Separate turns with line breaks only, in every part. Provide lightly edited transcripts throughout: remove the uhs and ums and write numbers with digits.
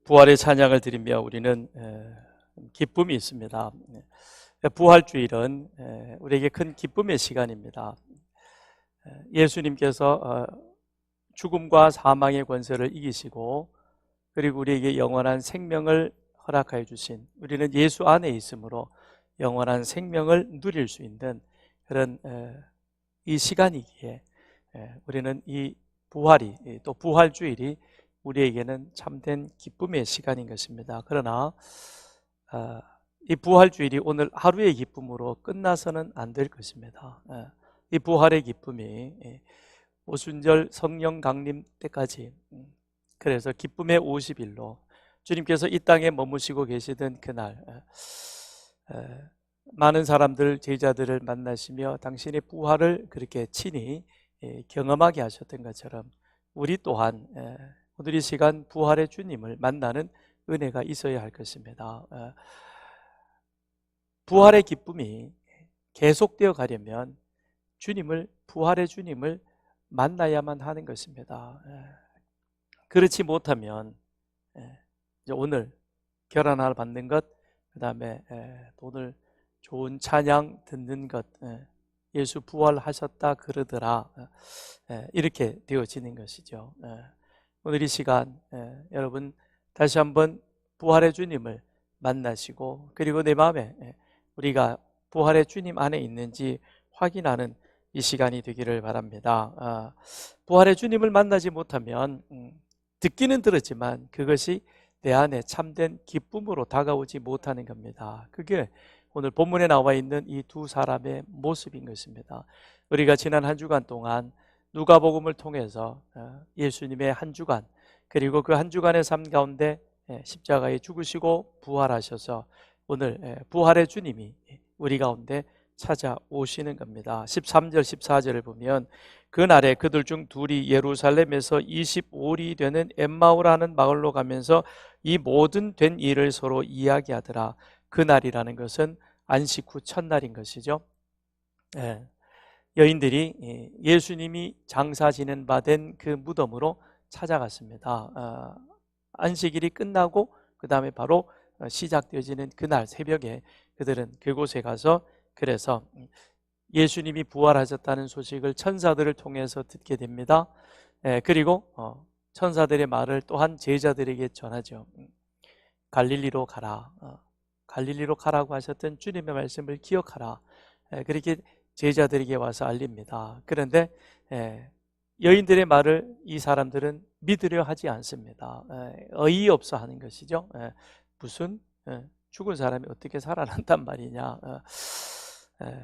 부활의 찬양을 드리며 우리는 기쁨이 있습니다. 부활주일은 우리에게 큰 기쁨의 시간입니다. 예수님께서 죽음과 사망의 권세를 이기시고 그리고 우리에게 영원한 생명을 허락하여 주신, 우리는 예수 안에 있으므로 영원한 생명을 누릴 수 있는 그런 이 시간이기에 우리는 이 부활이, 또 부활주일이 우리에게는 참된 기쁨의 시간인 것입니다. 그러나 이 부활주일이 오늘 하루의 기쁨으로 끝나서는 안 될 것입니다. 이 부활의 기쁨이 오순절 성령 강림 때까지, 그래서 기쁨의 50일로 주님께서 이 땅에 머무시고 계시던 그날 많은 사람들, 제자들을 만나시며 당신의 부활을 그렇게 친히 경험하게 하셨던 것처럼 우리 또한 오늘 이 시간 부활의 주님을 만나는 은혜가 있어야 할 것입니다. 부활의 기쁨이 계속되어 가려면 부활의 주님을 만나야만 하는 것입니다. 그렇지 못하면 이제 오늘 결혼 받는 것, 그 다음에 오늘 좋은 찬양 듣는 것, 예수 부활하셨다 그러더라, 이렇게 되어지는 것이죠. 오늘 이 시간 여러분 다시 한번 부활의 주님을 만나시고, 그리고 내 마음에 우리가 부활의 주님 안에 있는지 확인하는 이 시간이 되기를 바랍니다. 부활의 주님을 만나지 못하면 듣기는 들었지만 그것이 내 안에 참된 기쁨으로 다가오지 못하는 겁니다. 그게 오늘 본문에 나와 있는 이 두 사람의 모습인 것입니다. 우리가 지난 한 주간 동안 누가복음을 통해서 예수님의 한 주간, 그리고 그 한 주간의 삶 가운데 십자가에 죽으시고 부활하셔서 오늘 부활의 주님이 우리 가운데 찾아오시는 겁니다. 13절 14절을 보면 그날에 그들 중 둘이 예루살렘에서 25리 되는 엠마오라는 마을로 가면서 이 모든 된 일을 서로 이야기하더라. 그날이라는 것은 안식 후 첫날인 것이죠. 여인들이 예수님이 장사 지낸 바 된 그 무덤으로 찾아갔습니다. 안식일이 끝나고 그 다음에 바로 시작되어지는 그날 새벽에 그들은 그곳에 가서, 그래서 예수님이 부활하셨다는 소식을 천사들을 통해서 듣게 됩니다. 그리고 천사들의 말을 또한 제자들에게 전하죠. 갈릴리로 가라, 갈릴리로 가라고 하셨던 주님의 말씀을 기억하라, 그렇게 제자들에게 와서 알립니다. 그런데 여인들의 말을 이 사람들은 믿으려 하지 않습니다. 어이없어 하는 것이죠. 무슨 죽은 사람이 어떻게 살아난단 말이냐.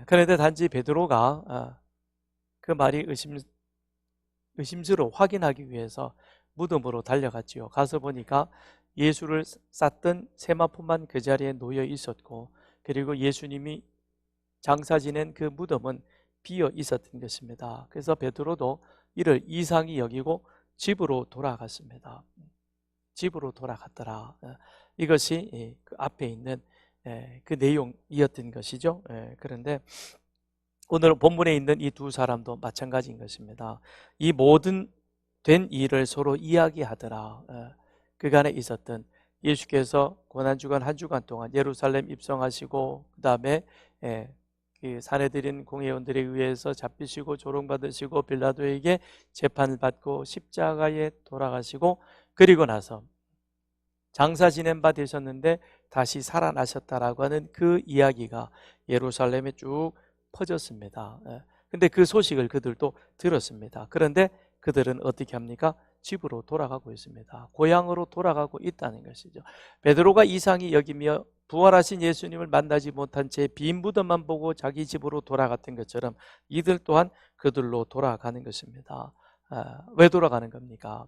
그런데 단지 베드로가 그 말이 의심스러워 확인하기 위해서 무덤으로 달려갔지요. 가서 보니까 예수를 쌌던 세마포만 그 자리에 놓여 있었고, 그리고 예수님이 장사 지낸 그 무덤은 비어 있었던 것입니다. 그래서 베드로도 이를 이상히 여기고 집으로 돌아갔습니다. 집으로 돌아갔더라. 이것이 그 앞에 있는 그 내용이었던 것이죠. 그런데 오늘 본문에 있는 이 두 사람도 마찬가지인 것입니다. 이 모든 된 일을 서로 이야기하더라. 그간에 있었던, 예수께서 고난주간 한 주간 동안 예루살렘 입성하시고 그 다음에 사내들인 공회원들에 의해서 잡히시고 조롱받으시고 빌라도에게 재판을 받고 십자가에 돌아가시고, 그리고 나서 장사 지낸 바 되셨는데 다시 살아나셨다라고 하는 그 이야기가 예루살렘에 쭉 퍼졌습니다. 근데 그 소식을 그들도 들었습니다. 그런데 그들은 어떻게 합니까? 집으로 돌아가고 있습니다. 고향으로 돌아가고 있다는 것이죠. 베드로가 이상히 여기며 부활하신 예수님을 만나지 못한 채 빈 무덤만 보고 자기 집으로 돌아갔던 것처럼 이들 또한 그들로 돌아가는 것입니다. 왜 돌아가는 겁니까?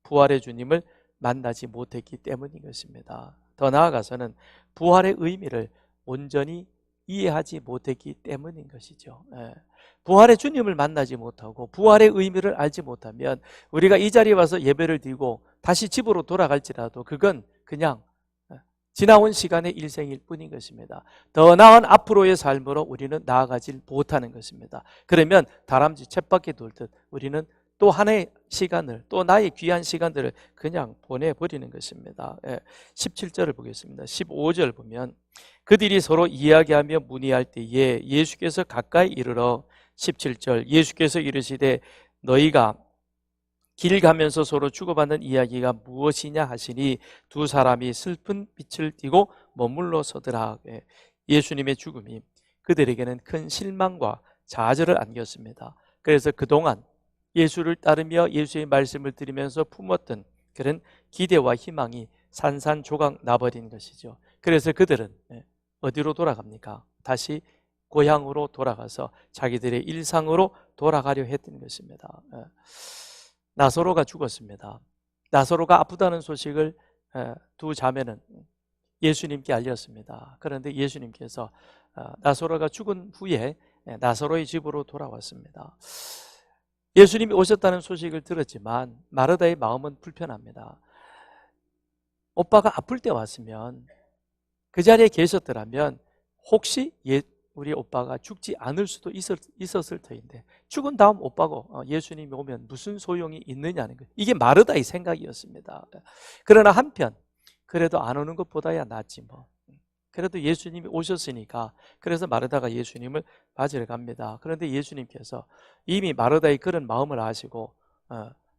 부활의 주님을 만나지 못했기 때문인 것입니다. 더 나아가서는 부활의 의미를 온전히 이해하지 못했기 때문인 것이죠. 부활의 주님을 만나지 못하고 부활의 의미를 알지 못하면 우리가 이 자리에 와서 예배를 드리고 다시 집으로 돌아갈지라도 그건 그냥 지나온 시간의 일생일 뿐인 것입니다. 더 나은 앞으로의 삶으로 우리는 나아가질 못하는 것입니다. 그러면 다람쥐 쳇바퀴 돌듯 우리는 또 하나의 시간을, 또 나의 귀한 시간들을 그냥 보내버리는 것입니다. 17절을 보겠습니다. 15절 보면 그들이 서로 이야기하며 문의할 때에 예수께서 가까이 이르러 17절 예수께서 이르시되 너희가 길 가면서 서로 주고받는 이야기가 무엇이냐 하시니 두 사람이 슬픈 빛을 띠고 머물러 서더라. 예수님의 죽음이 그들에게는 큰 실망과 좌절을 안겼습니다. 그래서 그동안 예수를 따르며 예수의 말씀을 들으면서 품었던 그런 기대와 희망이 산산조각 나버린 것이죠. 그래서 그들은 어디로 돌아갑니까? 다시 고향으로 돌아가서 자기들의 일상으로 돌아가려 했던 것입니다. 나사로가 죽었습니다. 나사로가 아프다는 소식을 두 자매는 예수님께 알렸습니다. 그런데 예수님께서 나사로가 죽은 후에 나사로의 집으로 돌아왔습니다. 예수님이 오셨다는 소식을 들었지만 마르다의 마음은 불편합니다. 오빠가 아플 때 왔으면 그 자리에 계셨더라면 혹시 우리 오빠가 죽지 않을 수도 있었을 터인데 죽은 다음 오빠고 예수님이 오면 무슨 소용이 있느냐는 거예요. 이게 마르다의 생각이었습니다. 그러나 한편 그래도 안 오는 것보다야 낫지 뭐. 그래도 예수님이 오셨으니까 그래서 마르다가 예수님을 맞으러 갑니다. 그런데 예수님께서 이미 마르다의 그런 마음을 아시고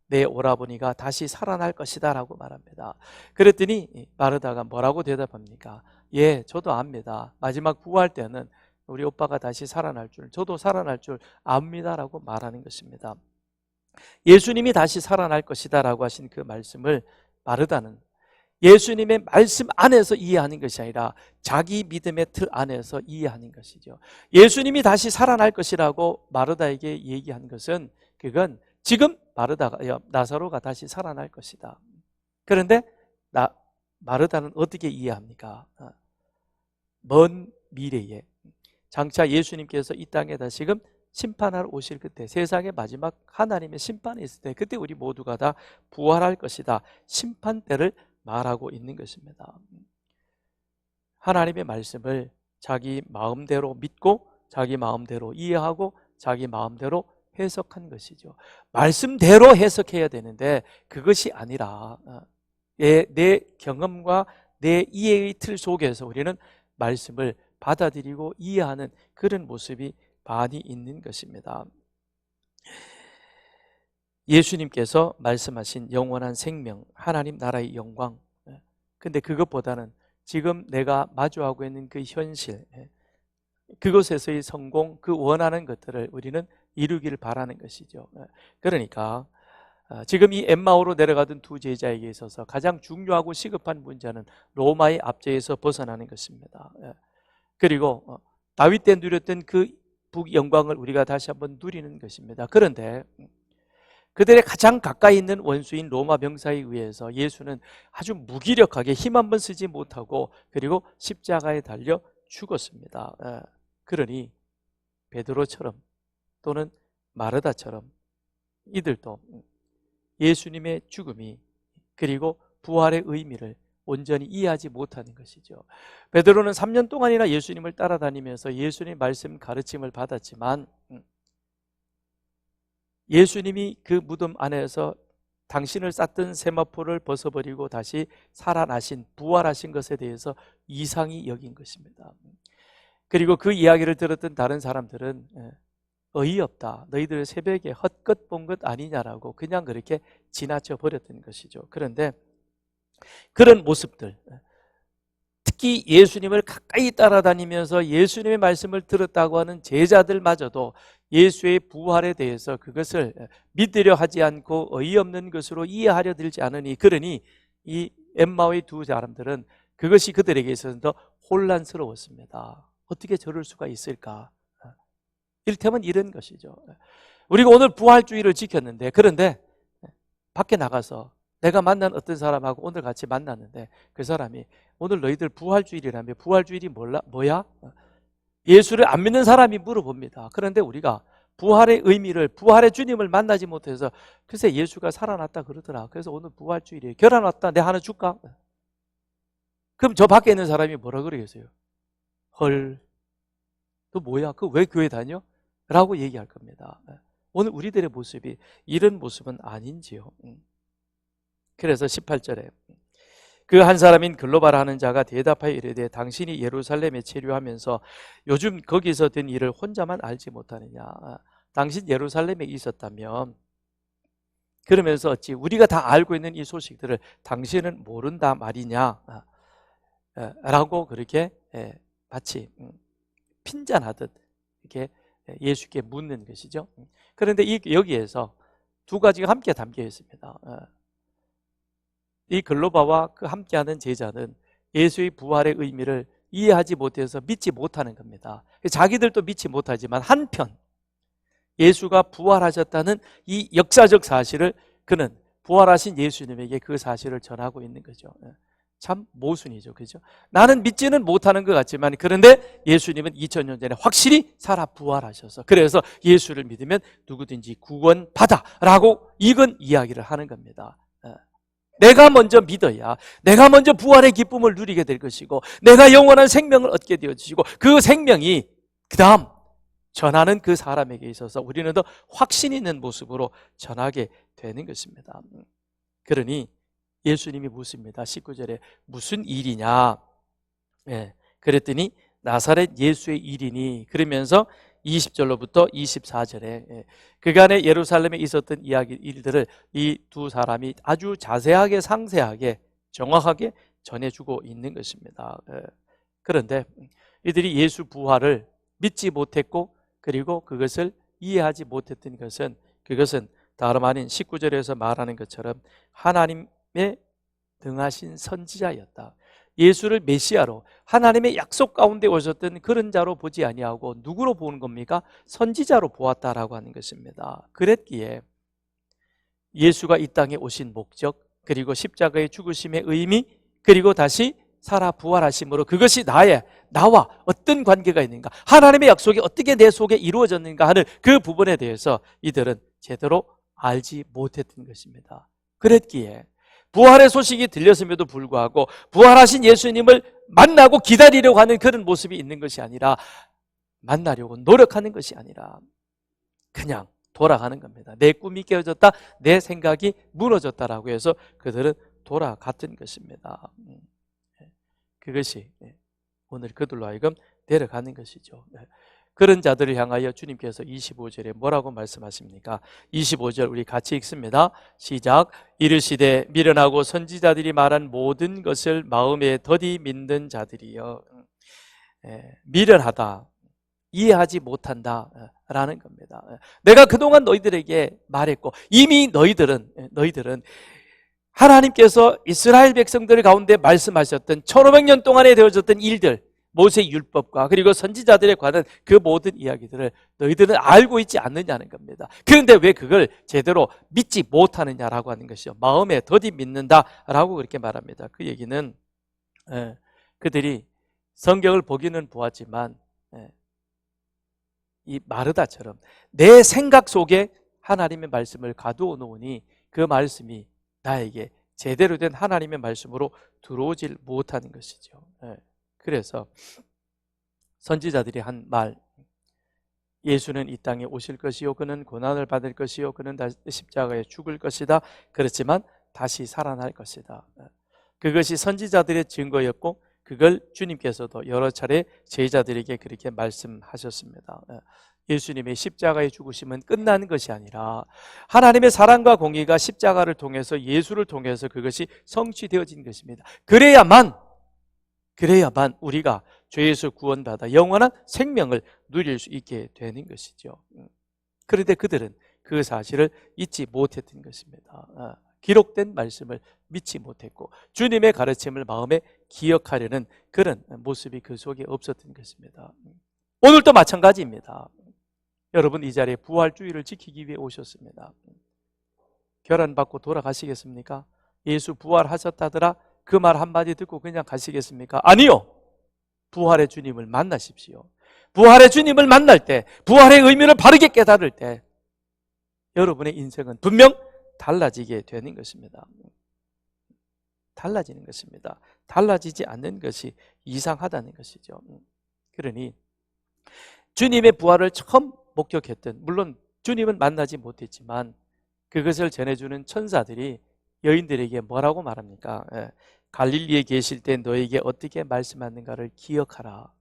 내 오라버니가 다시 살아날 것이다 라고 말합니다. 그랬더니 마르다가 뭐라고 대답합니까? 예, 저도 압니다. 마지막 부활 때는 우리 오빠가 다시 살아날 줄, 저도 살아날 줄 압니다 라고 말하는 것입니다. 예수님이 다시 살아날 것이다 라고 하신 그 말씀을 마르다는 예수님의 말씀 안에서 이해하는 것이 아니라 자기 믿음의 틀 안에서 이해하는 것이죠. 예수님이 다시 살아날 것이라고 마르다에게 얘기한 것은 그건 지금 나사로가 다시 살아날 것이다. 그런데 마르다는 어떻게 이해합니까? 먼 미래에 장차 예수님께서 이 땅에 다시금 심판하러 오실 그때, 세상의 마지막 하나님의 심판이 있을 때 그때 우리 모두가 다 부활할 것이다. 심판 때를 말하고 있는 것입니다. 하나님의 말씀을 자기 마음대로 믿고 자기 마음대로 이해하고 자기 마음대로 해석한 것이죠. 말씀대로 해석해야 되는데 그것이 아니라 내 경험과 내 이해의 틀 속에서 우리는 말씀을 받아들이고 이해하는 그런 모습이 많이 있는 것입니다. 예수님께서 말씀하신 영원한 생명, 하나님 나라의 영광, 근데 그것보다는 지금 내가 마주하고 있는 그 현실, 그것에서의 성공, 그 원하는 것들을 우리는 이루기를 바라는 것이죠. 그러니까 지금 이 엠마오로 내려가던 두 제자에게 있어서 가장 중요하고 시급한 문제는 로마의 압제에서 벗어나는 것입니다. 그리고 다윗 때 누렸던 그 북영광을 우리가 다시 한번 누리는 것입니다. 그런데 그들의 가장 가까이 있는 원수인 로마 병사에 의해서 예수는 아주 무기력하게 힘 한 번 쓰지 못하고 그리고 십자가에 달려 죽었습니다. 그러니 베드로처럼 또는 마르다처럼 이들도 예수님의 죽음이 그리고 부활의 의미를 온전히 이해하지 못하는 것이죠. 베드로는 3년 동안이나 예수님을 따라다니면서 예수님의 말씀 가르침을 받았지만 예수님이 그 무덤 안에서 당신을 쌌던 세마포를 벗어버리고 다시 살아나신, 부활하신 것에 대해서 이상히 여긴 것입니다. 그리고 그 이야기를 들었던 다른 사람들은 어이없다, 너희들 새벽에 헛것 본 것 아니냐라고 그냥 그렇게 지나쳐 버렸던 것이죠. 그런데 그런 모습들, 특히 예수님을 가까이 따라다니면서 예수님의 말씀을 들었다고 하는 제자들마저도 예수의 부활에 대해서 그것을 믿으려 하지 않고 어이없는 것으로 이해하려 들지 않으니, 그러니 이 엠마오의 두 사람들은 그것이 그들에게 있어서 혼란스러웠습니다. 어떻게 저럴 수가 있을까? 일테면 이런 것이죠. 우리가 오늘 부활주의를 지켰는데, 그런데 밖에 나가서 내가 만난 어떤 사람하고 오늘 같이 만났는데 그 사람이 오늘 너희들 부활주일이라며, 부활주일이 뭐야? 예수를 안 믿는 사람이 물어봅니다. 그런데 우리가 부활의 의미를, 부활의 주님을 만나지 못해서 글쎄 예수가 살아났다 그러더라, 그래서 오늘 부활주일이에요. 결혼 왔다, 내가 하나 줄까? 그럼 저 밖에 있는 사람이 뭐라 그러겠어요? 헐, 너 뭐야? 그 왜 교회 다녀? 라고 얘기할 겁니다. 오늘 우리들의 모습이 이런 모습은 아닌지요. 그래서 18절에 그 한 사람인 글로바라 하는 자가 대답하여 이르되 당신이 예루살렘에 체류하면서 요즘 거기서 된 일을 혼자만 알지 못하느냐. 당신 예루살렘에 있었다면 그러면서 어찌 우리가 다 알고 있는 이 소식들을 당신은 모른다 말이냐 라고 그렇게 마치 핀잔하듯 이렇게 예수께 묻는 것이죠. 그런데 여기에서 두 가지가 함께 담겨 있습니다. 이 글로바와 그 함께하는 제자는 예수의 부활의 의미를 이해하지 못해서 믿지 못하는 겁니다. 자기들도 믿지 못하지만 한편 예수가 부활하셨다는 이 역사적 사실을 그는 부활하신 예수님에게 그 사실을 전하고 있는 거죠. 참 모순이죠. 그죠? 나는 믿지는 못하는 것 같지만 그런데 예수님은 2000년 전에 확실히 살아 부활하셔서 그래서 예수를 믿으면 누구든지 구원받아라고 이건 이야기를 하는 겁니다. 내가 먼저 믿어야 내가 먼저 부활의 기쁨을 누리게 될 것이고 내가 영원한 생명을 얻게 되어지고 그 생명이 그 다음 전하는 그 사람에게 있어서 우리는 더 확신 있는 모습으로 전하게 되는 것입니다. 그러니 예수님이 묻습니다. 19절에 무슨 일이냐? 그랬더니 나사렛 예수의 일이니 그러면서 20절로부터 24절에 그간의 예루살렘에 있었던 일들을 이 두 사람이 아주 자세하게 상세하게 정확하게 전해주고 있는 것입니다. 그런데 이들이 예수 부활을 믿지 못했고 그리고 그것을 이해하지 못했던 것은 그것은 다름 아닌 19절에서 말하는 것처럼 하나님의 등하신 선지자였다. 예수를 메시아로 하나님의 약속 가운데 오셨던 그런 자로 보지 아니하고 누구로 보는 겁니까? 선지자로 보았다라고 하는 것입니다. 그랬기에 예수가 이 땅에 오신 목적 그리고 십자가의 죽으심의 의미 그리고 다시 살아 부활하심으로 그것이 나와 어떤 관계가 있는가 하나님의 약속이 어떻게 내 속에 이루어졌는가 하는 그 부분에 대해서 이들은 제대로 알지 못했던 것입니다. 그랬기에 부활의 소식이 들렸음에도 불구하고 부활하신 예수님을 만나고 기다리려고 하는 그런 모습이 있는 것이 아니라 만나려고 노력하는 것이 아니라 그냥 돌아가는 겁니다. 내 꿈이 깨어졌다, 내 생각이 무너졌다라고 해서 그들은 돌아갔던 것입니다. 그것이 오늘 그들로 하여금 내려가는 것이죠. 그런 자들을 향하여 주님께서 25절에 뭐라고 말씀하십니까? 25절 우리 같이 읽습니다. 시작. 이르시되 미련하고 선지자들이 말한 모든 것을 마음에 더디 믿는 자들이여. 미련하다, 이해하지 못한다 라는 겁니다. 내가 그동안 너희들에게 말했고 이미 너희들은 하나님께서 이스라엘 백성들 가운데 말씀하셨던 1500년 동안에 되어졌던 일들 모세 율법과 그리고 선지자들에 관한 그 모든 이야기들을 너희들은 알고 있지 않느냐는 겁니다. 그런데 왜 그걸 제대로 믿지 못하느냐라고 하는 것이요. 마음에 더디 믿는다라고 그렇게 말합니다. 그 얘기는 그들이 성경을 보기는 보았지만 이 마르다처럼 내 생각 속에 하나님의 말씀을 가두어 놓으니 그 말씀이 나에게 제대로 된 하나님의 말씀으로 들어오질 못하는 것이죠. 그래서 선지자들이 한 말, 예수는 이 땅에 오실 것이요 그는 고난을 받을 것이요 그는 십자가에 죽을 것이다. 그렇지만 다시 살아날 것이다. 그것이 선지자들의 증거였고 그걸 주님께서도 여러 차례 제자들에게 그렇게 말씀하셨습니다. 예수님의 십자가의 죽으심은 끝나는 것이 아니라 하나님의 사랑과 공의가 십자가를 통해서 예수를 통해서 그것이 성취되어진 것입니다. 그래야만 우리가 죄에서 구원받아 영원한 생명을 누릴 수 있게 되는 것이죠. 그런데 그들은 그 사실을 잊지 못했던 것입니다. 기록된 말씀을 믿지 못했고 주님의 가르침을 마음에 기억하려는 그런 모습이 그 속에 없었던 것입니다. 오늘도 마찬가지입니다. 여러분 이 자리에 부활주의를 지키기 위해 오셨습니다. 결혼받고 돌아가시겠습니까? 예수 부활하셨다더라 그 말 한마디 듣고 그냥 가시겠습니까? 아니요. 부활의 주님을 만나십시오. 부활의 주님을 만날 때 부활의 의미를 바르게 깨달을 때 여러분의 인생은 분명 달라지게 되는 것입니다. 달라지는 것입니다. 달라지지 않는 것이 이상하다는 것이죠. 그러니 주님의 부활을 처음 목격했던 물론 주님은 만나지 못했지만 그것을 전해주는 천사들이 여인들에게 뭐라고 말합니까? 갈릴리에 계실 때 너에게 어떻게 말씀하는가를 기억하라.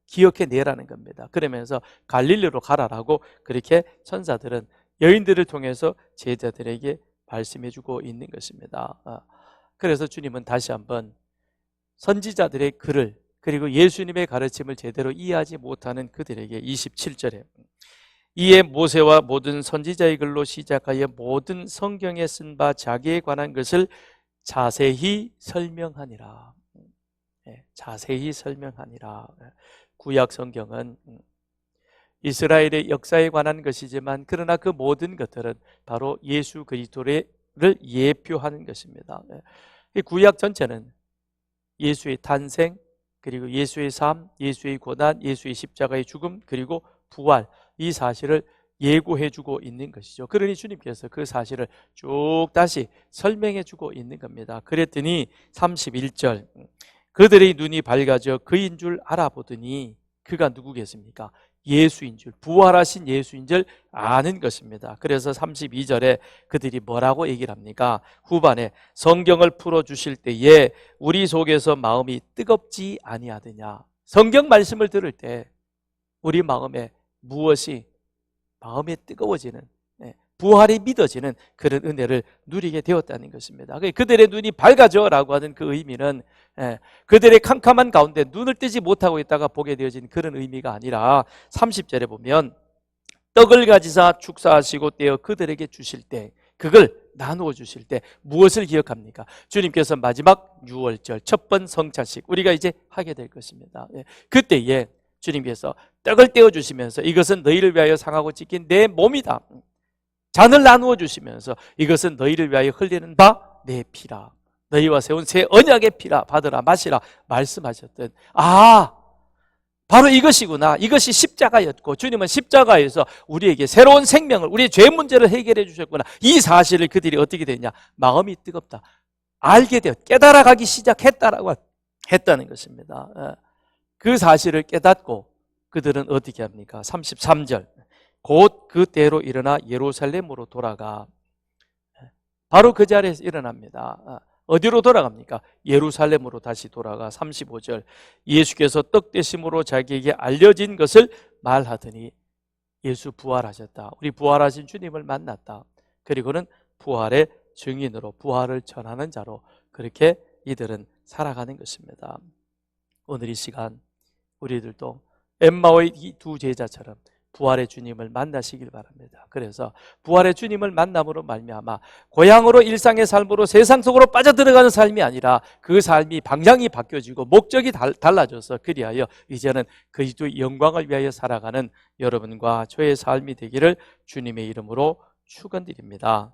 기억해내라는 겁니다. 그러면서 갈릴리로 가라라고 그렇게 천사들은 여인들을 통해서 제자들에게 말씀해주고 있는 것입니다. 그래서 주님은 다시 한번 선지자들의 글을 그리고 예수님의 가르침을 제대로 이해하지 못하는 그들에게 27절에 이에 모세와 모든 선지자의 글로 시작하여 모든 성경에 쓴 바 자기에 관한 것을 자세히 설명하니라. 자세히 설명하니라. 구약 성경은 이스라엘의 역사에 관한 것이지만 그러나 그 모든 것들은 바로 예수 그리스도를 예표하는 것입니다. 구약 전체는 예수의 탄생, 그리고 예수의 삶, 예수의 고난, 예수의 십자가의 죽음, 그리고 부활, 이 사실을 예고해주고 있는 것이죠. 그러니 주님께서 그 사실을 쭉 다시 설명해주고 있는 겁니다. 그랬더니 31절 그들의 눈이 밝아져 그인 줄 알아보더니 그가 누구겠습니까? 예수인 줄, 부활하신 예수인 줄 아는 것입니다. 그래서 32절에 그들이 뭐라고 얘기를 합니까? 후반에 성경을 풀어주실 때에 우리 속에서 마음이 뜨겁지 아니하더냐. 성경 말씀을 들을 때 우리 마음에 무엇이 마음에 뜨거워지는, 부활이 믿어지는 그런 은혜를 누리게 되었다는 것입니다. 그들의 눈이 밝아져라고 하는 그 의미는 그들의 캄캄한 가운데 눈을 뜨지 못하고 있다가 보게 되어진 그런 의미가 아니라 30절에 보면 떡을 가지사 축사하시고 떼어 그들에게 주실 때, 그걸 나누어 주실 때 무엇을 기억합니까? 주님께서 마지막 6월절 첫 번 성찬식 우리가 이제 하게 될 것입니다. 그때에 주님께서 떡을 떼어 주시면서 이것은 너희를 위하여 상하고 찢긴 내 몸이다. 잔을 나누어 주시면서 이것은 너희를 위하여 흘리는 바 내 피라. 너희와 세운 새 언약의 피라. 받으라 마시라 말씀하셨던 바로 이것이구나. 이것이 십자가였고 주님은 십자가에서 우리에게 새로운 생명을, 우리의 죄 문제를 해결해 주셨구나. 이 사실을 그들이 어떻게 됐냐? 마음이 뜨겁다. 알게 되었, 깨달아가기 시작했다라고 했다는 것입니다. 그 사실을 깨닫고 그들은 어떻게 합니까? 33절 곧 그때로 일어나 예루살렘으로 돌아가. 바로 그 자리에서 일어납니다. 어디로 돌아갑니까? 예루살렘으로 다시 돌아가. 35절 예수께서 떡 되심으로 자기에게 알려진 것을 말하더니 예수 부활하셨다. 우리 부활하신 주님을 만났다. 그리고는 부활의 증인으로, 부활을 전하는 자로 그렇게 이들은 살아가는 것입니다. 오늘 이 시간 우리들도 엠마오의 이 두 제자처럼 부활의 주님을 만나시길 바랍니다. 그래서 부활의 주님을 만남으로 말미암아 고향으로, 일상의 삶으로 세상 속으로 빠져들어가는 삶이 아니라 그 삶이 방향이 바뀌어지고 목적이 달라져서 그리하여 이제는 그리스도의 영광을 위하여 살아가는 여러분과 저의 삶이 되기를 주님의 이름으로 축원드립니다.